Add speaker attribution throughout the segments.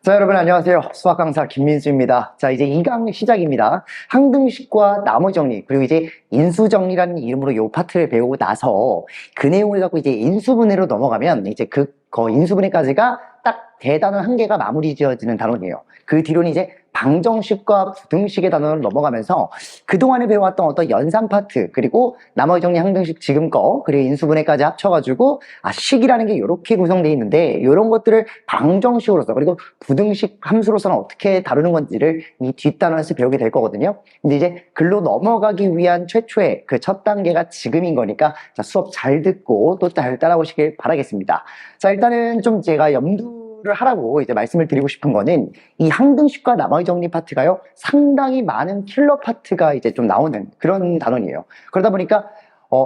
Speaker 1: 자, 여러분 안녕하세요. 수학 강사 김민수입니다. 자, 이제 2강 시작입니다. 항등식과 나머지 정리, 그리고 이제 인수정리라는 이름으로 이 파트를 배우고 나서 그 내용을 갖고 이제 인수분해로 넘어가면 이제 인수분해까지가 딱 대단원 한 개가 마무리 지어지는 단원이에요. 그 뒤로는 이제 방정식과 부등식의 단원으로 넘어가면서 그동안에 배워왔던 어떤 연산 파트, 그리고 나머지 정리 항등식 지금 거, 그리고 인수분해까지 합쳐가지고 식이라는 게 이렇게 구성되어 있는데 이런 것들을 방정식으로서 그리고 부등식 함수로서는 어떻게 다루는 건지를 이 뒷단원에서 배우게 될 거거든요. 근데 이제 글로 넘어가기 위한 최초의 그 첫 단계가 지금인 거니까 자, 수업 잘 듣고 또 잘 따라오시길 바라겠습니다. 자, 일단은 좀 제가 염두를 하라고 이제 말씀을 드리고 싶은 거는 이 항등식과 나머지 정리 파트가요, 상당히 많은 킬러 파트가 이제 좀 나오는 그런 단원이에요. 그러다 보니까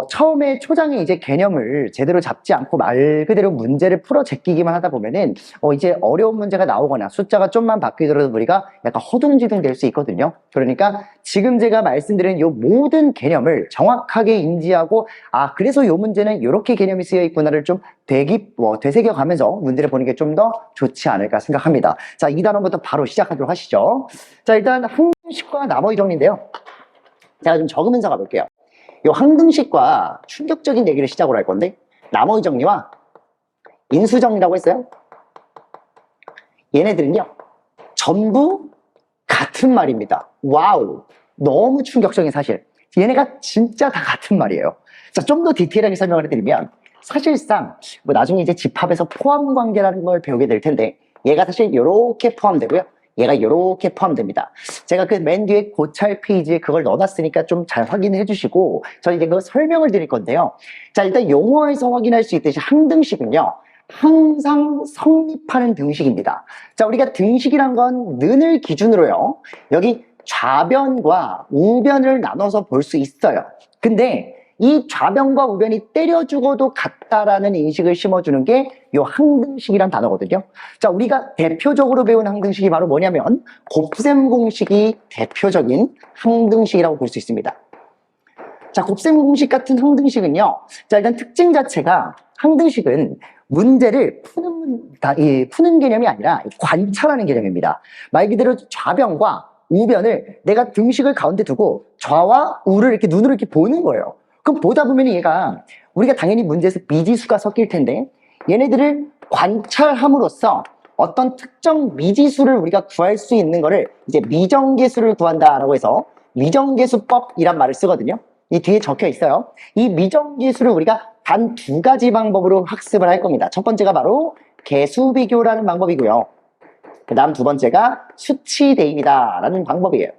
Speaker 1: 처음에 초장에 이제 개념을 제대로 잡지 않고 말 그대로 문제를 풀어 제끼기만 하다 보면은 이제 어려운 문제가 나오거나 숫자가 좀만 바뀌더라도 우리가 약간 허둥지둥 될 수 있거든요. 그러니까 지금 제가 말씀드린 이 모든 개념을 정확하게 인지하고 그래서 이 문제는 이렇게 개념이 쓰여 있구나를 좀 되새겨 가면서 문제를 보는 게 좀 더 좋지 않을까 생각합니다. 자, 이 단원부터 바로 시작하도록 하시죠. 자, 일단 항등식과 나머지 정리인데요. 제가 좀 적으면서 가볼게요. 이 항등식과 충격적인 얘기를 시작으로 할 건데, 나머지 정리와 인수정리라고 했어요. 얘네들은요 전부 같은 말입니다. 와우, 너무 충격적인 사실. 얘네가 진짜 다 같은 말이에요. 자, 좀 더 디테일하게 설명을 해드리면, 사실상 나중에 이제 집합에서 포함관계라는 걸 배우게 될 텐데, 얘가 사실 이렇게 포함되고요, 얘가 이렇게 포함됩니다. 제가 그 맨 뒤에 고찰 페이지에 그걸 넣어놨으니까 좀 잘 확인해 주시고, 저는 이제 그거 설명을 드릴 건데요. 자, 일단 용어에서 확인할 수 있듯이 항등식은요, 항상 성립하는 등식입니다. 자, 우리가 등식이란 건 는을 기준으로요, 여기 좌변과 우변을 나눠서 볼 수 있어요. 근데 이 좌변과 우변이 때려 죽어도 같다라는 인식을 심어주는 게 이 항등식이란 단어거든요. 자, 우리가 대표적으로 배운 항등식이 바로 뭐냐면 곱셈 공식이 대표적인 항등식이라고 볼 수 있습니다. 자, 곱셈 공식 같은 항등식은요, 자, 일단 특징 자체가, 항등식은 문제를 푸는 개념이 아니라 관찰하는 개념입니다. 말 그대로 좌변과 우변을 내가 등식을 가운데 두고 좌와 우를 이렇게 눈으로 이렇게 보는 거예요. 그럼 보다 보면 얘가, 우리가 당연히 문제에서 미지수가 섞일 텐데 얘네들을 관찰함으로써 어떤 특정 미지수를 우리가 구할 수 있는 거를 이제 미정계수를 구한다라고 해서 미정계수법이란 말을 쓰거든요. 이 뒤에 적혀 있어요. 이 미정계수를 우리가 단 두 가지 방법으로 학습을 할 겁니다. 첫 번째가 바로 개수비교라는 방법이고요, 그 다음 두 번째가 수치 대입이다라는 방법이에요.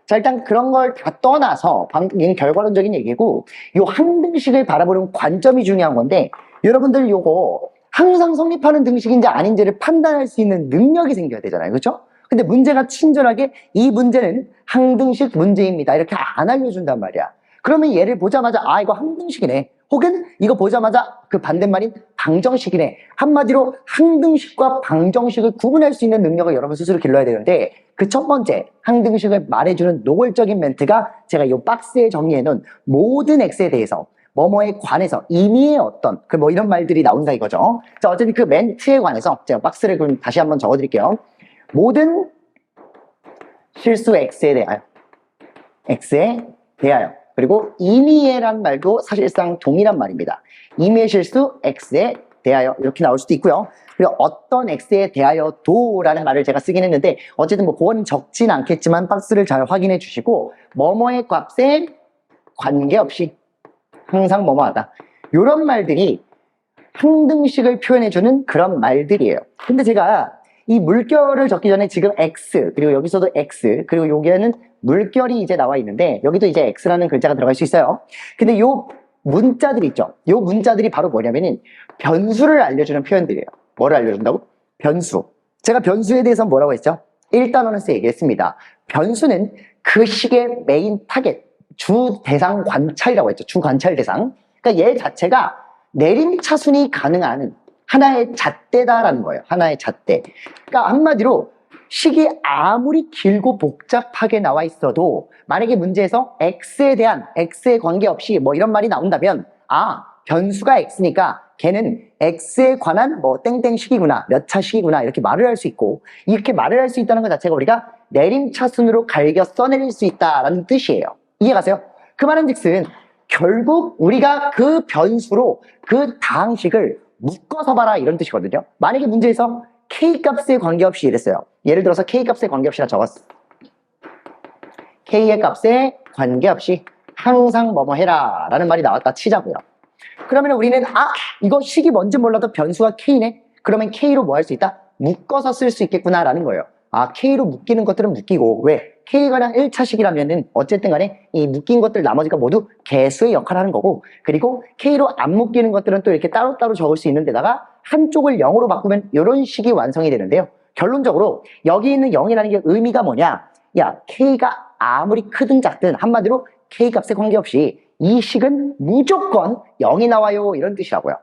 Speaker 1: 자, 일단 그런 걸 다 떠나서 이건 결과론적인 얘기고, 요 항등식을 바라보는 관점이 중요한 건데, 여러분들 요거 항상 성립하는 등식인지 아닌지를 판단할 수 있는 능력이 생겨야 되잖아요. 그렇죠? 근데 문제가 친절하게 이 문제는 항등식 문제입니다 이렇게 안 알려준단 말이야. 그러면 얘를 보자마자 이거 항등식이네, 혹은 이거 보자마자 그 반대말인 방정식이네, 한마디로 항등식과 방정식을 구분할 수 있는 능력을 여러분 스스로 길러야 되는데, 그 첫 번째 항등식을 말해주는 노골적인 멘트가 제가 이 박스에 정리해놓은 모든 x에 대해서 뭐뭐에 관해서 임의의 어떤 이런 말들이 나온다 이거죠. 자, 어쨌든 그 멘트에 관해서 제가 박스를 그럼 다시 한번 적어드릴게요. 모든 실수 x에 대하여, 그리고 임의의란 말도 사실상 동일한 말입니다. 임의의 실수 x에 대하여 이렇게 나올 수도 있고요. 그리고 어떤 x에 대하여도라는 말을 제가 쓰긴 했는데, 어쨌든 그건 적진 않겠지만 박스를 잘 확인해 주시고, 뭐뭐의 값에 관계없이 항상 뭐뭐하다, 이런 말들이 항등식을 표현해주는 그런 말들이에요. 근데 제가 이 물결을 적기 전에 지금 x, 그리고 여기서도 x, 그리고 여기에는 물결이 이제 나와 있는데 여기도 이제 x라는 글자가 들어갈 수 있어요. 근데 요 문자들 있죠, 요 문자들이 바로 뭐냐면은 변수를 알려주는 표현들이에요. 뭐를 알려준다고? 변수. 제가 변수에 대해서 뭐라고 했죠? 1단원에서 얘기했습니다. 변수는 그 식의 메인 타겟, 주 대상 관찰이라고 했죠. 주 관찰 대상. 그러니까 얘 자체가 내림차순이 가능한 하나의 잣대다라는 거예요. 하나의 잣대. 그러니까 한마디로 식이 아무리 길고 복잡하게 나와 있어도 만약에 문제에서 x에 관계없이 이런 말이 나온다면 변수가 x니까 걔는 x에 관한 뭐 땡땡식이구나, 몇 차식이구나 이렇게 말을 할 수 있고, 이렇게 말을 할 수 있다는 것 자체가 우리가 내림차순으로 갈겨 써내릴 수 있다라는 뜻이에요. 이해가세요? 그 말은즉슨 결국 우리가 그 변수로 그 다항식을 묶어서 봐라 이런 뜻이거든요. 만약에 문제에서 k값에 관계없이 이랬어요. 예를 들어서 k값에 관계없이라 적었어. k의 값에 관계없이 항상 뭐뭐 해라 라는 말이 나왔다 치자고요. 그러면 우리는 이거 식이 뭔지 몰라도 변수가 k네? 그러면 k로 뭐 할 수 있다? 묶어서 쓸 수 있겠구나 라는 거예요. k로 묶이는 것들은 묶이고, 왜? k가 그냥 1차식이라면은 어쨌든 간에 이 묶인 것들 나머지가 모두 개수의 역할을 하는 거고, 그리고 k로 안 묶이는 것들은 또 이렇게 따로따로 적을 수 있는 데다가 한쪽을 0으로 바꾸면 이런 식이 완성이 되는데요. 결론적으로 여기 있는 0이라는 게 의미가 뭐냐? 야, k가 아무리 크든 작든 한마디로 k 값에 관계없이 이 식은 무조건 0이 나와요 이런 뜻이라고요.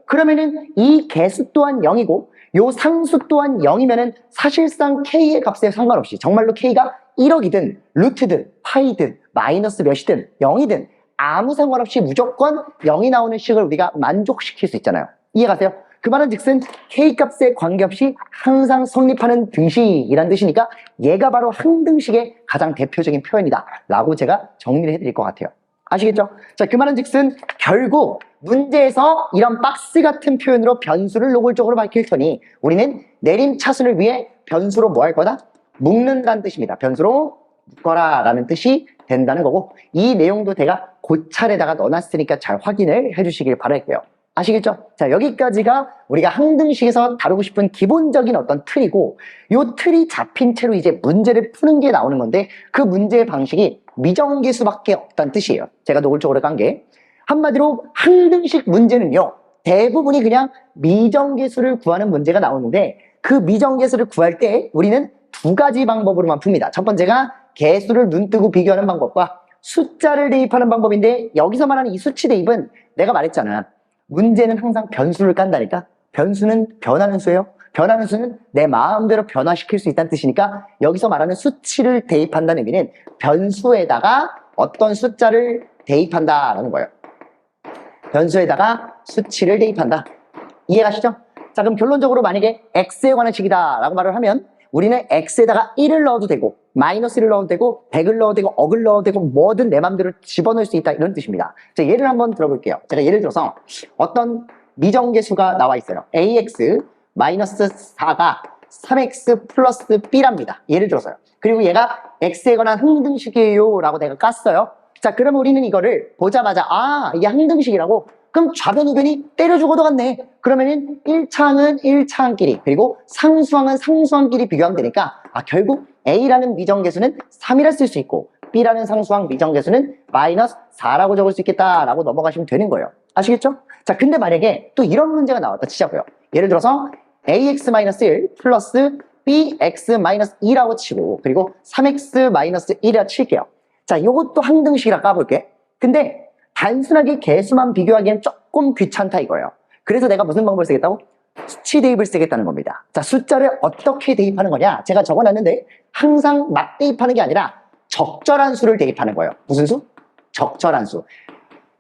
Speaker 1: 그러면은 이 개수 또한 0이고 요 상수 또한 0이면은 사실상 k의 값에 상관없이 정말로 k가 1억이든 루트든 파이든 마이너스 몇이든 0이든 아무 상관없이 무조건 0이 나오는 식을 우리가 만족시킬 수 있잖아요. 이해가세요? 그 말은즉슨 k 값에 관계없이 항상 성립하는 등식이란 뜻이니까 얘가 바로 항등식의 가장 대표적인 표현이다 라고 제가 정리를 해드릴 것 같아요. 아시겠죠? 자, 그 말은즉슨 결국 문제에서 이런 박스 같은 표현으로 변수를 노골적으로 밝힐 테니 우리는 내림차순을 위해 변수로 뭐 할 거다? 묶는다는 뜻입니다. 변수로 묶어라 라는 뜻이 된다는 거고, 이 내용도 제가 고찰에다가 넣어놨으니까 잘 확인을 해주시길 바랄게요. 아시겠죠? 자, 여기까지가 우리가 항등식에서 다루고 싶은 기본적인 어떤 틀이고, 요 틀이 잡힌 채로 이제 문제를 푸는 게 나오는 건데, 그 문제의 방식이 미정계수밖에 없다는 뜻이에요. 제가 노골적으로 간 게. 한마디로 항등식 문제는요, 대부분이 그냥 미정계수를 구하는 문제가 나오는데, 그 미정계수를 구할 때 우리는 두 가지 방법으로만 풉니다. 첫 번째가 개수를 눈뜨고 비교하는 방법과 숫자를 대입하는 방법인데, 여기서 말하는 이 수치 대입은 내가 말했잖아. 문제는 항상 변수를 깐다니까. 변수는 변하는 수예요. 변하는 수는 내 마음대로 변화시킬 수 있다는 뜻이니까 여기서 말하는 수치를 대입한다는 의미는 변수에다가 어떤 숫자를 대입한다라는 거예요. 변수에다가 수치를 대입한다. 이해가시죠? 자, 그럼 결론적으로 만약에 x에 관한 식이다 라고 말을 하면 우리는 x에다가 1을 넣어도 되고 마이너스 1을 넣어도 되고 100을 넣어도 되고 억을 넣어도 되고 뭐든 내 맘대로 집어넣을 수 있다 이런 뜻입니다. 자, 예를 한번 들어볼게요. 제가 예를 들어서 어떤 미정계수가 나와 있어요. ax 마이너스 4가 3x 플러스 b랍니다. 예를 들어서요. 그리고 얘가 x에 관한 항등식이에요 라고 내가 깠어요. 자, 그럼 우리는 이거를 보자마자 이게 항등식이라고? 그럼 좌변우변이 때려 죽어도 같네. 그러면은 1차항은 1차항끼리, 그리고 상수항은 상수항끼리 비교하면 되니까 결국 a라는 미정계수는 3이라 쓸 수 있고 b라는 상수항 미정계수는 마이너스 4라고 적을 수 있겠다라고 넘어가시면 되는 거예요. 아시겠죠? 자, 근데 만약에 또 이런 문제가 나왔다 치자고요. 예를 들어서 ax-1 플러스 bx-2라고 치고 그리고 3x-1이라 칠게요. 자, 이것도 항등식이라 까볼게. 근데 단순하게 개수만 비교하기엔 조금 귀찮다 이거예요. 그래서 내가 무슨 방법을 쓰겠다고? 수치 대입을 쓰겠다는 겁니다. 자, 숫자를 어떻게 대입하는 거냐? 제가 적어놨는데 항상 막 대입하는 게 아니라 적절한 수를 대입하는 거예요. 무슨 수? 적절한 수.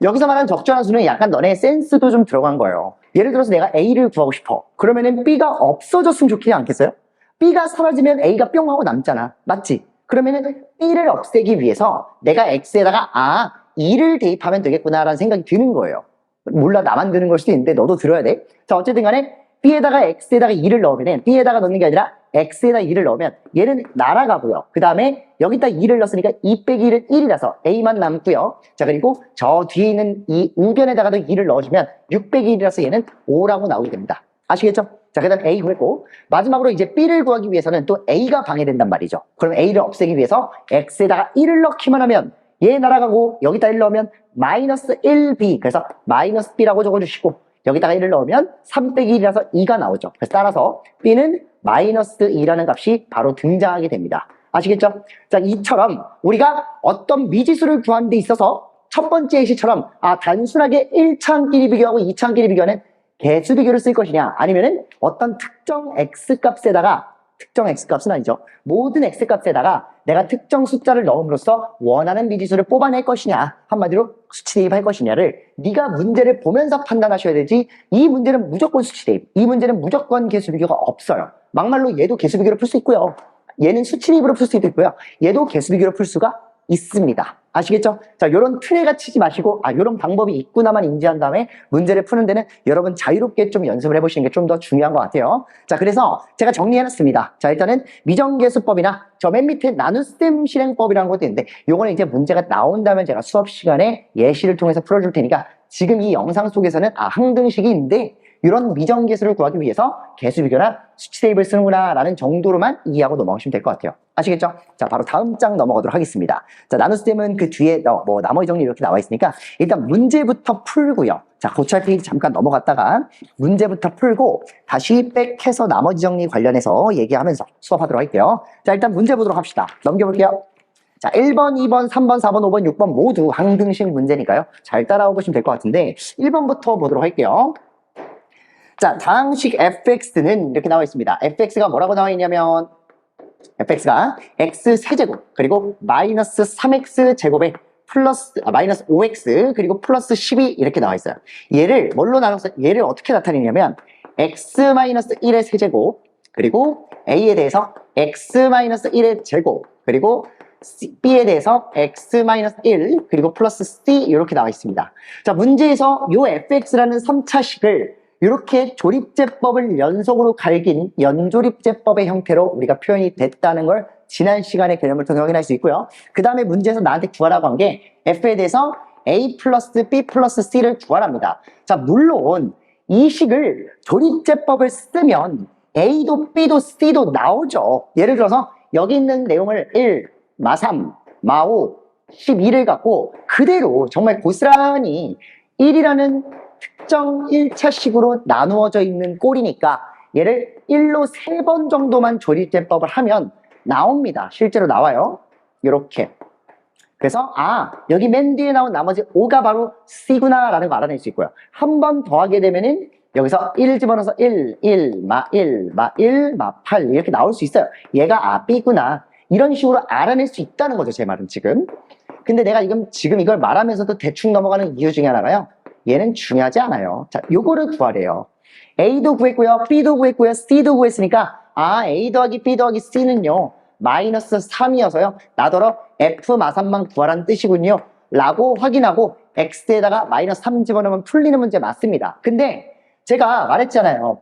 Speaker 1: 여기서 말하는 적절한 수는 약간 너네 센스도 좀 들어간 거예요. 예를 들어서 내가 A를 구하고 싶어. 그러면은 B가 없어졌으면 좋겠지 않겠어요? B가 사라지면 A가 뿅 하고 남잖아. 맞지? 그러면은 B를 없애기 위해서 내가 X에다가 2를 대입하면 되겠구나라는 생각이 드는 거예요. 몰라, 나만 드는 걸 수도 있는데 너도 들어야 돼. 자, 어쨌든 간에 B에다가 X에다가 2를 넣으면, B에다가 넣는 게 아니라 X에다 2를 넣으면 얘는 날아가고요. 그 다음에 여기다 2를 넣었으니까 2 빼기 1은 1이라서 A만 남고요. 자, 그리고 저 뒤에 있는 이 우변에다가도 2를 넣어주면 6 빼기 1이라서 얘는 5라고 나오게 됩니다. 아시겠죠? 자, 그 다음 A 구했고, 마지막으로 이제 B를 구하기 위해서는 또 A가 방해된단 말이죠. 그럼 A를 없애기 위해서 X에다가 1을 넣기만 하면 얘 날아가고, 여기다 1 넣으면 마이너스 1B, 그래서 마이너스 B라고 적어주시고, 여기다가 1을 넣으면 3 빼기 1이라서 2가 나오죠. 그래서 따라서 B는 마이너스 2라는 값이 바로 등장하게 됩니다. 아시겠죠? 자, 이처럼 우리가 어떤 미지수를 구하는 데 있어서 첫 번째 예시처럼 단순하게 1차항끼리 비교하고 2차항끼리 비교하는 개수 비교를 쓸 것이냐, 아니면은 어떤 특정 x값에다가, 특정 x값은 아니죠, 모든 x값에다가 내가 특정 숫자를 넣음으로써 원하는 미지수를 뽑아낼 것이냐, 한마디로 수치 대입할 것이냐를 네가 문제를 보면서 판단하셔야 되지, 이 문제는 무조건 수치 대입, 이 문제는 무조건 개수 비교가 없어요. 막말로 얘도 개수 비교로 풀 수 있고요, 얘는 수치 대입으로 풀 수도 있고요, 얘도 개수 비교로 풀 수가 있습니다. 아시겠죠? 자, 요런 틀에 갇히지 마시고, 요런 방법이 있구나만 인지한 다음에 문제를 푸는 데는 여러분 자유롭게 좀 연습을 해보시는 게 좀 더 중요한 것 같아요. 자, 그래서 제가 정리해놨습니다. 자, 일단은 미정계수법이나 저 맨 밑에 나눗셈 실행법이라는 것도 있는데, 요거는 이제 문제가 나온다면 제가 수업 시간에 예시를 통해서 풀어줄 테니까, 지금 이 영상 속에서는 항등식이 있는데 이런 미정계수를 구하기 위해서 개수 비교나 수치 대입을 쓰는구나 라는 정도로만 이해하고 넘어가시면 될 것 같아요. 아시겠죠? 자, 바로 다음 장 넘어가도록 하겠습니다. 자, 나눗셈은 그 뒤에 나머지 정리 이렇게 나와 있으니까 일단 문제부터 풀고요. 자, 고찰 페이지 잠깐 넘어갔다가 문제부터 풀고 다시 백해서 나머지 정리 관련해서 얘기하면서 수업하도록 할게요. 자, 일단 문제 보도록 합시다. 넘겨볼게요. 자, 1번, 2번, 3번, 4번, 5번, 6번 모두 항등식 문제니까요. 잘 따라오 보시면 될 것 같은데 1번부터 보도록 할게요. 자, 다항식 fx는 이렇게 나와 있습니다. fx가 뭐라고 나와 있냐면 fx가 x 세제곱 그리고 마이너스 3x 제곱에 플러스 마이너스 5x 그리고 플러스 12 이렇게 나와 있어요. 얘를 뭘로 나눠서 얘를 어떻게 나타내냐면 x 마이너스 1의 세제곱 그리고 a에 대해서 x 마이너스 1의 제곱 그리고 b에 대해서 x 마이너스 1 그리고 플러스 c 이렇게 나와 있습니다. 자, 문제에서 요 fx라는 3차식을 이렇게 조립제법을 연속으로 갈긴 연조립제법의 형태로 우리가 표현이 됐다는 걸 지난 시간의 개념을 통해 확인할 수 있고요. 그 다음에 문제에서 나한테 구하라고 한 게 f에 대해서 a 플러스 b 플러스 c를 구하랍니다. 자, 물론 이 식을 조립제법을 쓰면 a도 b도 c도 나오죠. 예를 들어서 여기 있는 내용을 1, 마 3, 마 5, 12를 갖고 그대로 정말 고스란히 1이라는 특정 1차식으로 나누어져 있는 꼴이니까 얘를 1로 3번 정도만 조립제법을 하면 나옵니다. 실제로 나와요. 이렇게. 그래서 여기 맨 뒤에 나온 나머지 5가 바로 C구나 라는 거 알아낼 수 있고요. 한 번 더 하게 되면은 여기서 1 집어넣어서 1, 1, 마 1, 마 1, 마 8 이렇게 나올 수 있어요. 얘가 B구나. 이런 식으로 알아낼 수 있다는 거죠. 제 말은 지금. 근데 내가 지금 이걸 말하면서도 대충 넘어가는 이유 중에 하나가요. 얘는 중요하지 않아요. 자, 요거를 구하래요. A도 구했고요. B도 구했고요. C도 구했으니까 A 더하기 B 더하기 C는요. 마이너스 3이어서요. 나더러 F 마삼만 구하라는 뜻이군요. 라고 확인하고 X에다가 마이너스 3 집어넣으면 풀리는 문제 맞습니다. 근데 제가 말했잖아요.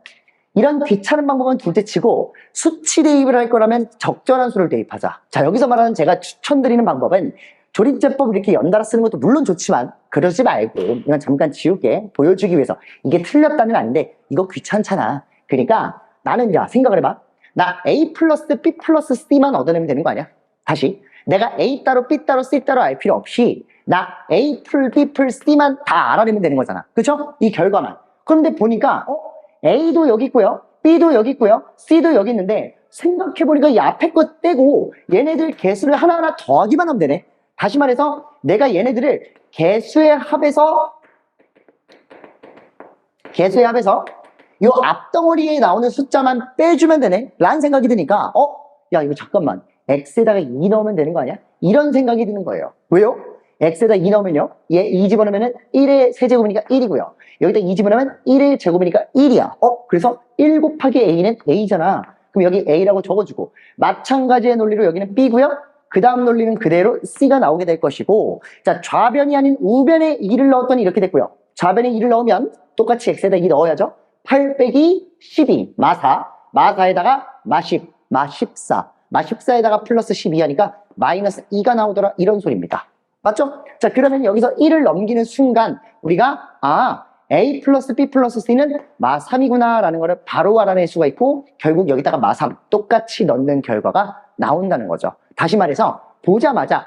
Speaker 1: 이런 귀찮은 방법은 둘째치고 수치 대입을 할 거라면 적절한 수를 대입하자. 자, 여기서 말하는 제가 추천드리는 방법은 조립제법 이렇게 연달아 쓰는 것도 물론 좋지만 그러지 말고 이건 잠깐 지우개 보여주기 위해서 이게 틀렸다는 아닌데 이거 귀찮잖아. 그러니까 나는 생각을 해봐. 나 A 플러스 B 플러스 C만 얻어내면 되는 거 아니야? 다시 내가 A 따로 B 따로 C 따로 알 필요 없이 나 A 풀 B 풀 C만 다 알아내면 되는 거잖아. 그쵸? 이 결과만. 그런데 보니까 A도 여기 있고요. B도 여기 있고요. C도 여기 있는데 생각해보니까 이 앞에 거 떼고 얘네들 개수를 하나하나 더하기만 하면 되네. 다시 말해서 내가 얘네들을 개수의 합에서 이 앞덩어리에 나오는 숫자만 빼주면 되네 라는 생각이 드니까 야 이거 잠깐만 x에다가 2 넣으면 되는 거 아니야? 이런 생각이 드는 거예요. 왜요? x에다 2 넣으면요 얘 2 집어넣으면 1의 세제곱이니까 1이고요 여기다 2 집어넣으면 1의 제곱이니까 1이야. 그래서 1 곱하기 a는 a잖아. 그럼 여기 a라고 적어주고 마찬가지의 논리로 여기는 b고요 그 다음 논리는 그대로 C가 나오게 될 것이고, 자, 좌변이 아닌 우변에 2를 넣었더니 이렇게 됐고요. 좌변에 2를 넣으면 똑같이 X에다 2 넣어야죠. 8 빼기 12, 마 4, 마 4에다가 마 10, 마 14, 마 14에다가 플러스 12 하니까 마이너스 2가 나오더라. 이런 소리입니다. 맞죠? 자, 그러면 여기서 1을 넘기는 순간 우리가 A 플러스 B 플러스 C는 마 3이구나 라는 거를 바로 알아낼 수가 있고 결국 여기다가 마 3 똑같이 넣는 결과가 나온다는 거죠. 다시 말해서 보자마자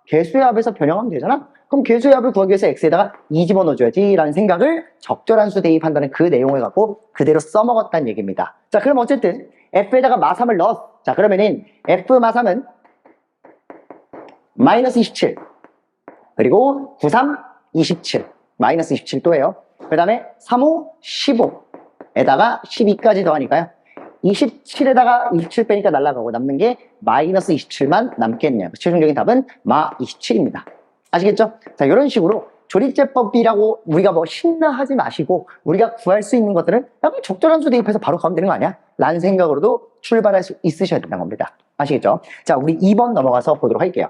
Speaker 1: 개수의 합에서 변형하면 되잖아? 그럼 개수의 합을 구하기 위해서 x에다가 2 집어넣어줘야지 라는 생각을 적절한 수 대입한다는 그 내용을 갖고 그대로 써먹었다는 얘기입니다. 자, 그럼 어쨌든 f에다가 마 3을 넣었어. 자, 그러면은 f 마 3은 마이너스 27 그리고 9, 3, 27 마이너스 27 또예요. 그 다음에 3, 5, 15에다가 12까지 더하니까요 27에다가 27 빼니까 날아가고 남는 게 마이너스 27만 남겠네요. 최종적인 답은 마 27입니다. 아시겠죠? 자, 이런 식으로 조립제법이라고 우리가 뭐 신나하지 마시고 우리가 구할 수 있는 것들은 약간 적절한 수 대입해서 바로 가면 되는 거 아니야? 라는 생각으로도 출발할 수 있으셔야 된다는 겁니다. 아시겠죠? 자, 우리 2번 넘어가서 보도록 할게요.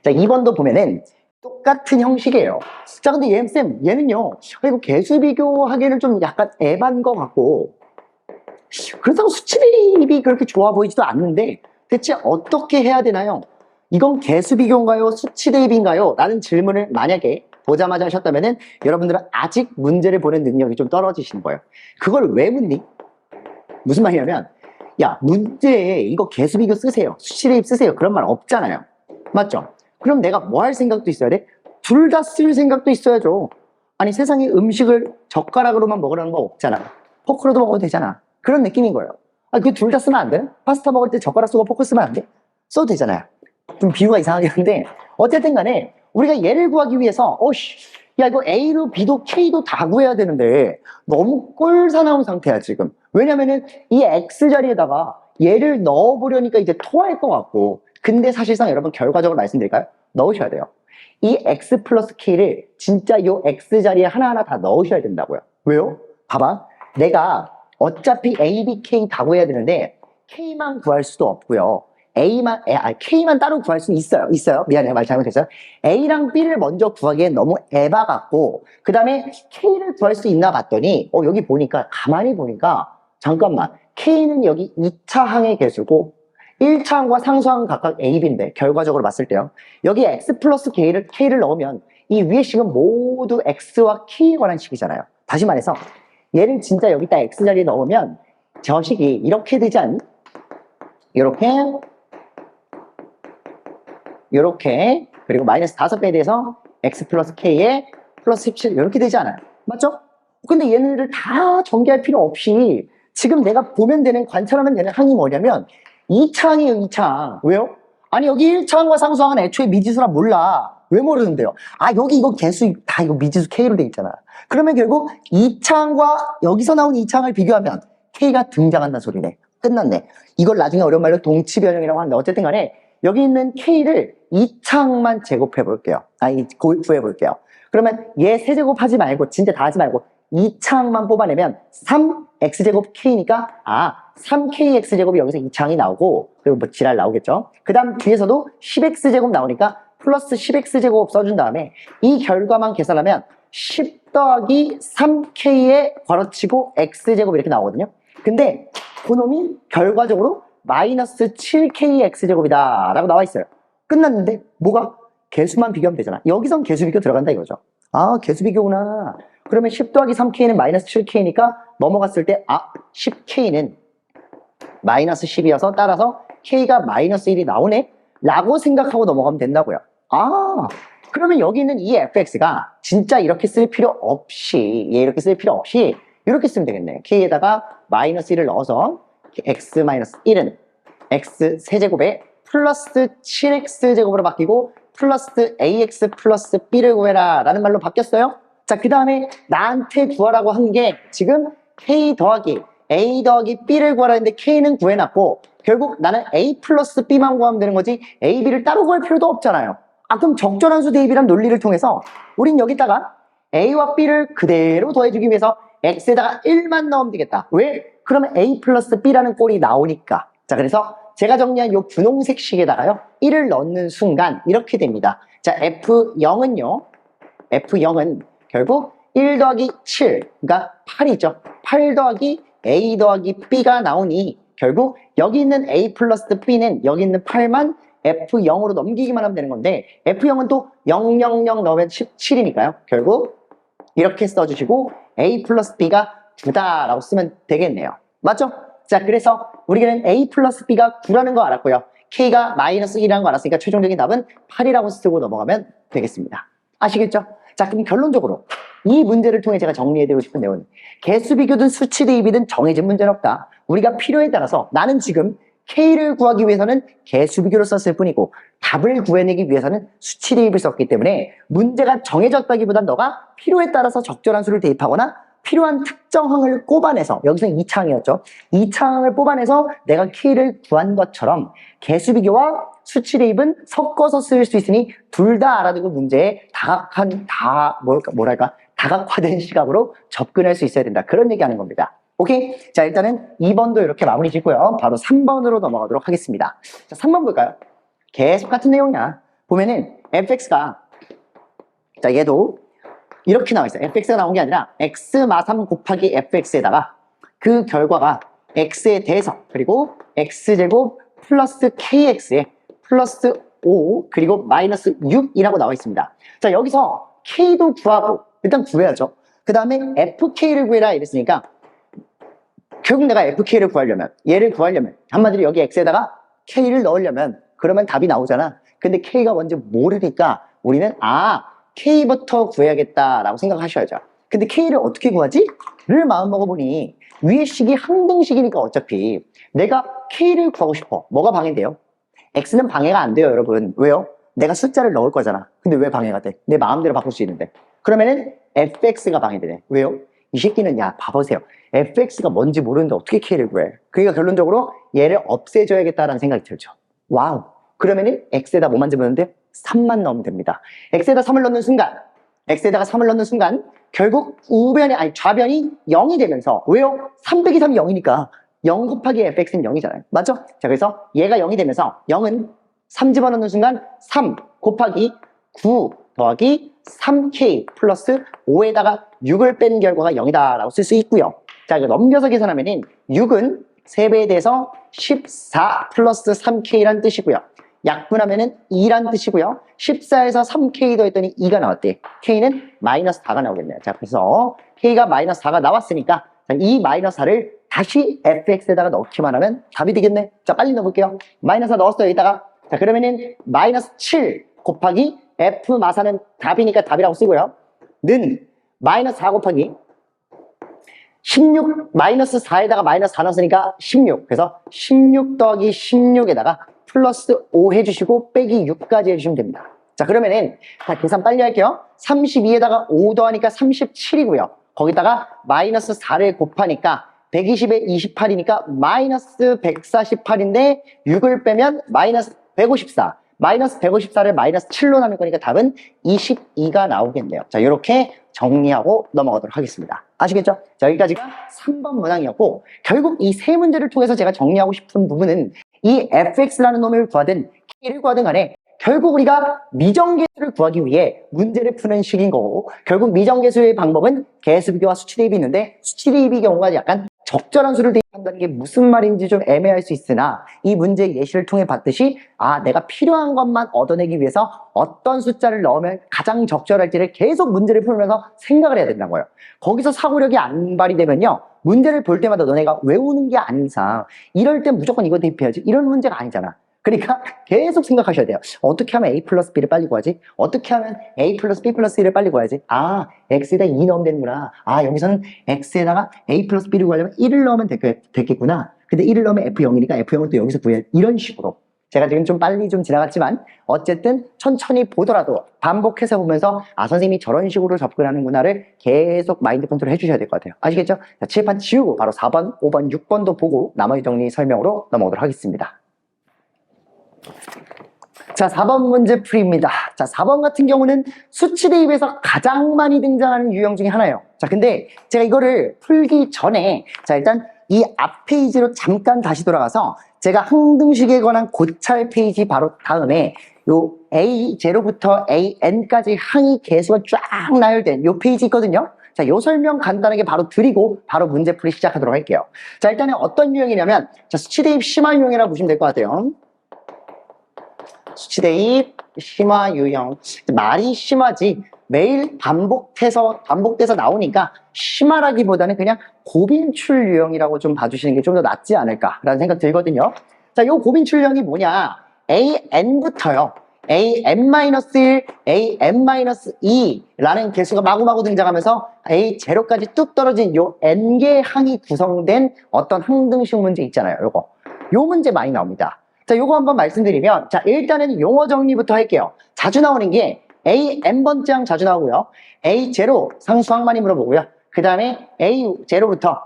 Speaker 1: 자, 2번도 보면은 똑같은 형식이에요. 자, 근데 얘는요, 이거 개수 비교하기에는 좀 약간 애반 것 같고, 그렇다고 수치 대입이 그렇게 좋아 보이지도 않는데, 대체 어떻게 해야 되나요? 이건 개수 비교인가요? 수치 대입인가요? 라는 질문을 만약에 보자마자 하셨다면은 여러분들은 아직 문제를 보는 능력이 좀 떨어지시는 거예요. 그걸 왜 묻니? 무슨 말이냐면, 야, 문제에 이거 개수 비교 쓰세요. 수치 대입 쓰세요. 그런 말 없잖아요. 맞죠? 그럼 내가 뭐 할 생각도 있어야 돼? 둘 다 쓸 생각도 있어야죠. 아니, 세상에 음식을 젓가락으로만 먹으라는 거 없잖아. 포크로도 먹어도 되잖아. 그런 느낌인 거예요. 아, 그 둘 다 쓰면 안 돼? 파스타 먹을 때 젓가락 쓰고 포크 쓰면 안 돼? 써도 되잖아요. 좀 비유가 이상하긴 한데, 어쨌든 간에 우리가 얘를 구하기 위해서, 야, 이거 A로 B도 K도 다 구해야 되는데, 너무 꼴사나운 상태야, 지금. 왜냐면은 이 X 자리에다가 얘를 넣어보려니까 이제 토할 것 같고, 근데 사실상 여러분 결과적으로 말씀드릴까요? 넣으셔야 돼요. 이 X 플러스 K를 진짜 이 X 자리에 하나하나 다 넣으셔야 된다고요. 왜요? 봐봐. 내가 어차피 A, B, K 다 구해야 되는데 K만 구할 수도 없고요. K만 따로 구할 수는 있어요. 미안해요. 말 잘못했어요. A랑 B를 먼저 구하기엔 너무 에바 같고, 그 다음에 K를 구할 수 있나 봤더니, 여기 보니까, 가만히 보니까, 잠깐만. K는 여기 2차 항의 개수고, 1차 항과 상수 항은 각각 A, B인데, 결과적으로 봤을 때요. 여기 X 플러스 K를 넣으면, 이 위에 식은 모두 X와 K에 관한 식이잖아요. 다시 말해서, 얘를 진짜 여기다 X 자리에 넣으면, 저 식이 이렇게 되지 않니? 요렇게, 그리고 마이너스 5배에 대해서 x 플러스 k에 플러스 17 이렇게 되지 않아요? 맞죠? 근데 얘네를 다 전개할 필요 없이 지금 내가 보면 되는, 관찰하면 되는 항이 뭐냐면 2차항이에요. 2차항. 왜요? 아니, 여기 1차항과 상수항은 애초에 미지수라 몰라. 왜 모르는데요? 아, 여기 이거 개수 다 이거 미지수 k로 돼 있잖아. 그러면 결국 2차항과 여기서 나온 2차항을 비교하면 k가 등장한다는 소리네. 끝났네. 이걸 나중에 어려운 말로 동치 변형이라고 하는데, 어쨌든 간에 여기 있는 K를 2차항만 제곱해 볼게요. 구해 볼게요. 그러면 얘 세제곱 하지 말고, 진짜 다 하지 말고 2차항만 뽑아내면 3x제곱 K니까 3kx제곱이 여기서 2차항이 나오고, 그리고 뭐 지랄 나오겠죠. 그 다음 뒤에서도 10x제곱 나오니까 플러스 10x제곱 써준 다음에 이 결과만 계산하면 10 더하기 3k에 괄호치고 x제곱 이렇게 나오거든요. 근데 그놈이 결과적으로 마이너스 7kx제곱이다 라고 나와 있어요. 끝났는데 뭐가? 개수만 비교하면 되잖아. 여기선 개수 비교 들어간다 이거죠. 아, 개수 비교구나. 그러면 10 더하기 3k는 마이너스 7k니까 넘어갔을 때 10k는 마이너스 10이어서 따라서 k가 마이너스 1이 나오네 라고 생각하고 넘어가면 된다고요. 그러면 여기 있는 이 fx가 진짜 이렇게 쓸 필요 없이, 얘 이렇게 쓸 필요 없이 이렇게 쓰면 되겠네. k에다가 마이너스 1을 넣어서 x 마이너스 1은 x 세제곱에 플러스 7x제곱으로 바뀌고 플러스 ax 플러스 b를 구해라 라는 말로 바뀌었어요. 자, 그 다음에 나한테 구하라고 한 게 지금 k 더하기 a 더하기 b를 구하라는데 k는 구해놨고, 결국 나는 a 플러스 b만 구하면 되는 거지 a, b를 따로 구할 필요도 없잖아요. 그럼 적절한 수 대입이란 논리를 통해서 우린 여기다가 a와 b를 그대로 더해주기 위해서 x에다가 1만 넣으면 되겠다. 왜? 그러면 a 플러스 b라는 꼴이 나오니까. 자, 그래서 제가 정리한 요 분홍색 식에다가요 1을 넣는 순간 이렇게 됩니다. 자, F0은요, F0은 결국 1 더하기 7, 그러니까 8이죠. 8 더하기 a 더하기 b가 나오니 결국 여기 있는 a 플러스 b는 여기 있는 8만 F0으로 넘기기만 하면 되는 건데, F0은 또 000 넣으면 17이니까요. 결국 이렇게 써주시고 a 플러스 b가 9다 라고 쓰면 되겠네요. 맞죠? 자, 그래서 우리는 a 플러스 b가 9라는 거 알았고요. k가 마이너스 1이라는 거 알았으니까 최종적인 답은 8이라고 쓰고 넘어가면 되겠습니다. 아시겠죠? 자, 그럼 결론적으로 이 문제를 통해 제가 정리해드리고 싶은 내용은, 개수 비교든 수치 대입이든 정해진 문제는 없다. 우리가 필요에 따라서 나는 지금 K를 구하기 위해서는 개수 비교를 썼을 뿐이고 답을 구해내기 위해서는 수치 대입을 썼기 때문에 문제가 정해졌다기보단 너가 필요에 따라서 적절한 수를 대입하거나 필요한 특정항을 꼽아내서, 여기서는 2차항이었죠. 2차항을 뽑아내서 내가 K를 구한 것처럼 개수 비교와 수치 대입은 섞어서 쓸 수 있으니 둘 다 알아두고 문제에 다각화된 시각으로 접근할 수 있어야 된다. 그런 얘기하는 겁니다. 오케이? 자, 일단은 2번도 이렇게 마무리 짓고요. 바로 3번으로 넘어가도록 하겠습니다. 자, 3번 볼까요? 계속 같은 내용이야. 보면은 fx가, 자, 얘도 이렇게 나와 있어요. fx가 나온 게 아니라 x 마3 곱하기 fx에다가 그 결과가 x의 대석 그리고 x제곱 플러스 kx에 플러스 5 그리고 마이너스 6이라고 나와 있습니다. 자, 여기서 k도 구하고 일단 구해야죠. 그 다음에 fk를 구해라 이랬으니까 결국 내가 fk를 구하려면, 얘를 구하려면, 한마디로 여기 x에다가 k를 넣으려면 그러면 답이 나오잖아. 근데 k가 뭔지 모르니까 우리는 k부터 구해야겠다라고 생각하셔야죠. 근데 k를 어떻게 구하지? 를 마음먹어보니 위의 식이 항등식이니까 어차피 내가 k를 구하고 싶어. 뭐가 방해돼요? x는 방해가 안 돼요, 여러분. 왜요? 내가 숫자를 넣을 거잖아. 근데 왜 방해가 돼? 내 마음대로 바꿀 수 있는데. 그러면은 fx가 방해되네. 왜요? 이 새끼는, 야, 봐보세요. fx가 뭔지 모르는데 어떻게 k를 구해? 그러니까 결론적으로 얘를 없애줘야겠다라는 생각이 들죠. 와우. 그러면은 x에다 뭐만 집어넣는데 3만 넣으면 됩니다. x에다 3을 넣는 순간, x에다가 3을 넣는 순간 결국 좌변이 0이 되면서, 왜요? 3 빼기 3이 0이니까 0 곱하기 fx는 0이잖아요. 맞죠? 자, 그래서 얘가 0이 되면서 0은 3 집어넣는 순간 3 곱하기 9 더하기 3k 플러스 5에다가 6을 뺀 결과가 0이다 라고 쓸 수 있고요. 자, 이거 넘겨서 계산하면은 6은 3배에 대해서 14 플러스 3k란 뜻이고요. 약분하면은 2란 뜻이고요. 14에서 3k 더했더니 2가 나왔대. k는 마이너스 4가 나오겠네요. 자, 그래서 k가 마이너스 4가 나왔으니까 이 마이너스 4를 다시 fx에다가 넣기만 하면 답이 되겠네. 자, 빨리 넣어볼게요. 마이너스 4 넣었어요, 여기다가. 자, 그러면은 마이너스 7 곱하기 f 마사는 답이니까 답이라고 쓰고요. 는 마이너스 4 곱하기 16, 마이너스 4에다가 마이너스 4 넣었으니까 16. 그래서 16 더하기 16에다가 플러스 5 해주시고 빼기 6까지 해주시면 됩니다. 자, 그러면은 자, 계산 빨리 할게요. 32에다가 5 더하니까 37이고요. 거기다가 마이너스 4를 곱하니까 120에 28이니까 마이너스 148인데 6을 빼면 마이너스 154. 마이너스 154를 마이너스 7로 나눌 거니까 답은 22가 나오겠네요. 자, 이렇게 정리하고 넘어가도록 하겠습니다. 아시겠죠? 자, 여기까지가 3번 문항이었고, 결국 이 세 문제를 통해서 제가 정리하고 싶은 부분은 이 fx라는 놈을 구하든 k를 구하든 간에 결국 우리가 미정계수를 구하기 위해 문제를 푸는 식인 거고, 결국 미정계수의 방법은 개수 비교와 수치 대입이 있는데, 수치 대입의 경우가 약간 적절한 수를 대입한다는 게 무슨 말인지 좀 애매할 수 있으나, 이 문제 예시를 통해 봤듯이 내가 필요한 것만 얻어내기 위해서 어떤 숫자를 넣으면 가장 적절할지를 계속 문제를 풀면서 생각을 해야 된다는 거예요. 거기서 사고력이 안 발휘되면요, 문제를 볼 때마다 너네가 외우는 게 아닌 이상 이럴 땐 무조건 이거 대입해야지, 이런 문제가 아니잖아. 그러니까 계속 생각하셔야 돼요. 어떻게 하면 A 플러스 B를 빨리 구하지? 어떻게 하면 A 플러스 B 플러스 1을 빨리 구하지? X에다 2 넣으면 되는구나. 여기서는 X에다가 A 플러스 B를 구하려면 1을 넣으면 되겠구나. 근데 1을 넣으면 F0이니까 F0을 또 여기서 구해. 이런 식으로. 제가 지금 좀 빨리 좀 지나갔지만 어쨌든 천천히 보더라도 반복해서 보면서 선생님이 저런 식으로 접근하는구나를 계속 마인드 컨트롤 해주셔야 될 것 같아요. 아시겠죠? 자, 칠판 지우고 바로 4번, 5번, 6번도 보고 나머지 정리 설명으로 넘어오도록 하겠습니다. 자, 4번 문제 풀이입니다. 자, 4번 같은 경우는 수치 대입에서 가장 많이 등장하는 유형 중에 하나예요. 자, 근데 제가 이거를 풀기 전에 자, 일단 이 앞 페이지로 잠깐 다시 돌아가서 제가 항등식에 관한 고찰 페이지 바로 다음에 요 A0부터 AN까지 항의 개수가 쫙 나열된 요 페이지 있거든요. 자, 요 설명 간단하게 바로 드리고 바로 문제풀이 시작하도록 할게요. 자, 일단은 어떤 유형이냐면 자, 수치 대입 심화 유형이라고 보시면 될 것 같아요. 수치대입 심화 유형. 말이 심하지 매일 반복돼서 나오니까 심하라기보다는 그냥 고빈출 유형이라고 좀 봐주시는 게 좀 더 낫지 않을까라는 생각 들거든요. 자, 요 고빈출 유형이 뭐냐? AN부터요. AN-1, AN-2라는 개수가 마구마구 등장하면서 A0까지 뚝 떨어진 요 N개 항이 구성된 어떤 항등식 문제 있잖아요. 요 문제 많이 나옵니다. 자, 요거 한번 말씀드리면, 자, 일단은 용어 정리부터 할게요. 자주 나오는 게 A, N번째 항 자주 나오고요. A0, 상수항 많이 물어보고요. 그 다음에 A0부터